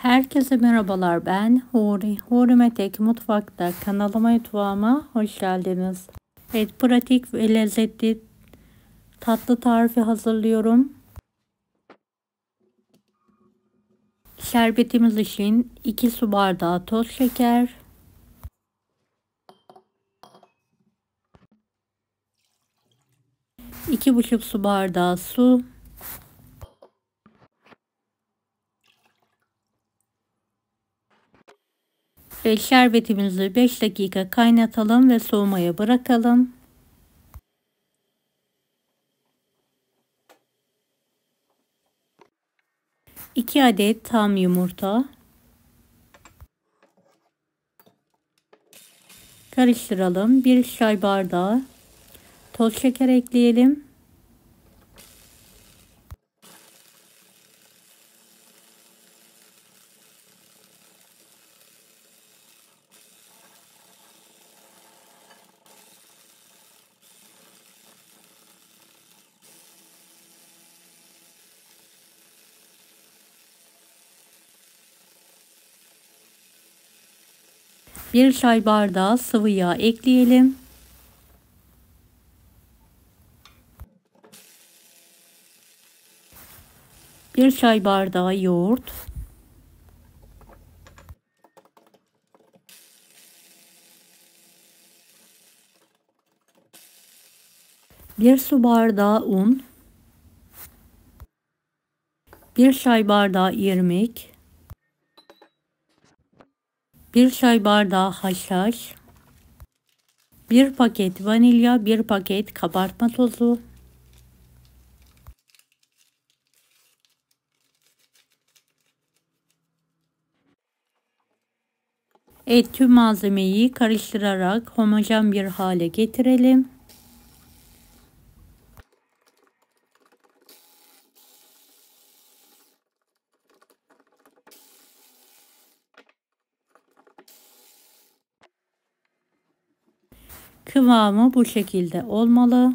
Herkese merhabalar, ben Huri. Huri Metek Mutfak'ta kanalıma, mutfağıma hoş geldiniz. Evet, pratik ve lezzetli tatlı tarifi hazırlıyorum. Şerbetimiz için 2 su bardağı toz şeker, 2,5 su bardağı su, ve şerbetimizi 5 dakika kaynatalım ve soğumaya bırakalım. 2 adet tam yumurta. Karıştıralım. 1 çay bardağı toz şeker ekleyelim. Bir çay bardağı sıvı yağ ekleyelim. Bir çay bardağı yoğurt. Bir su bardağı un. Bir çay bardağı irmik. Bir çay bardağı haşhaş. Bir paket vanilya, bir paket kabartma tozu. Evet, tüm malzemeyi karıştırarak homojen bir hale getirelim. Kıvamı bu şekilde olmalı.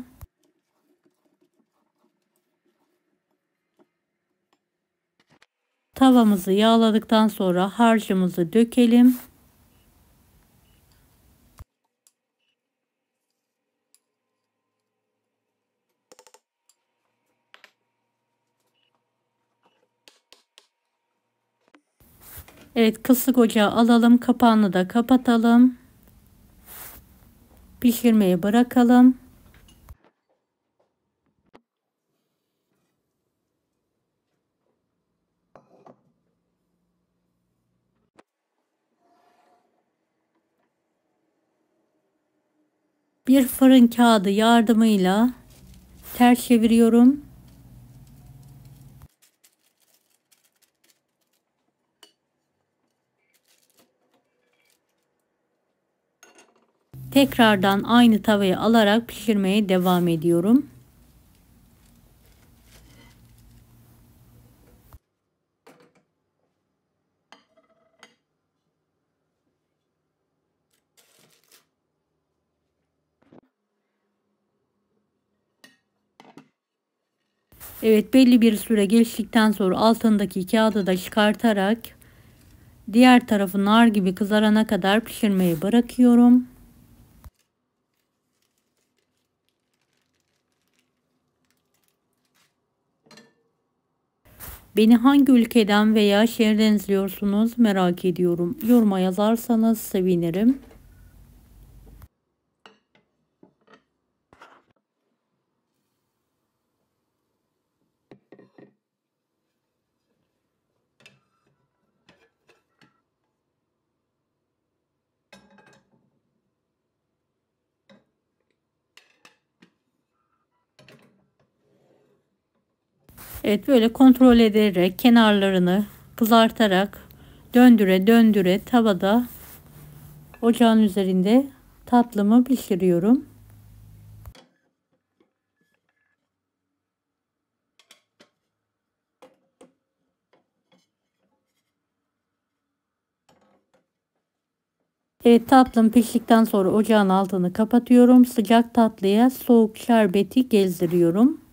Tavamızı yağladıktan sonra harcımızı dökelim. Evet, kısık ocağa alalım, kapağını da kapatalım. Pişirmeye bırakalım. Bir fırın kağıdı yardımıyla ters çeviriyorum. Tekrardan aynı tavaya alarak pişirmeye devam ediyorum. Evet, belli bir süre geçtikten sonra altındaki kağıdı da çıkartarak diğer tarafı nar gibi kızarana kadar pişirmeye bırakıyorum. Beni hangi ülkeden veya şehirden izliyorsunuz merak ediyorum. Yoruma yazarsanız sevinirim. Evet, böyle kontrol ederek kenarlarını kızartarak döndüre döndüre tavada ocağın üzerinde tatlımı pişiriyorum. Evet, tatlım piştikten sonra ocağın altını kapatıyorum. Sıcak tatlıya soğuk şerbeti gezdiriyorum.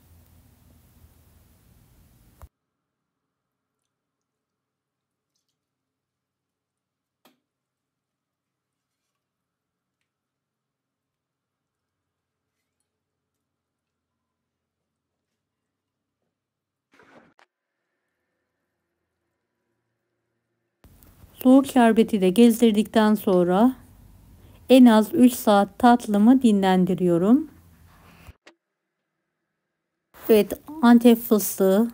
Soğuk şerbeti de gezdirdikten sonra en az 3 saat tatlımı dinlendiriyorum. Evet, Antep fıstığı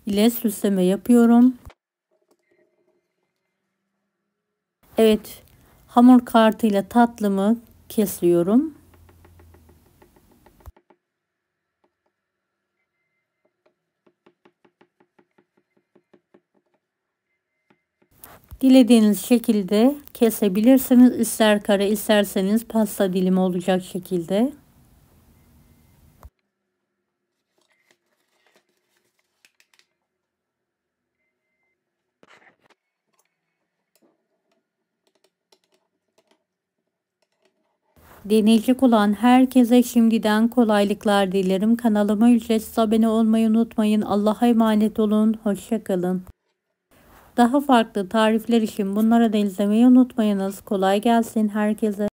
ile süsleme yapıyorum. Evet, hamur kartıyla tatlımı kesiyorum. Dilediğiniz şekilde kesebilirsiniz. İster kare, isterseniz pasta dilimi olacak şekilde. Deneyecek olan herkese şimdiden kolaylıklar dilerim. Kanalıma ücretsiz abone olmayı unutmayın. Allah'a emanet olun. Hoşça kalın. Daha farklı tarifler için bunları da izlemeyi unutmayınız. Kolay gelsin herkese.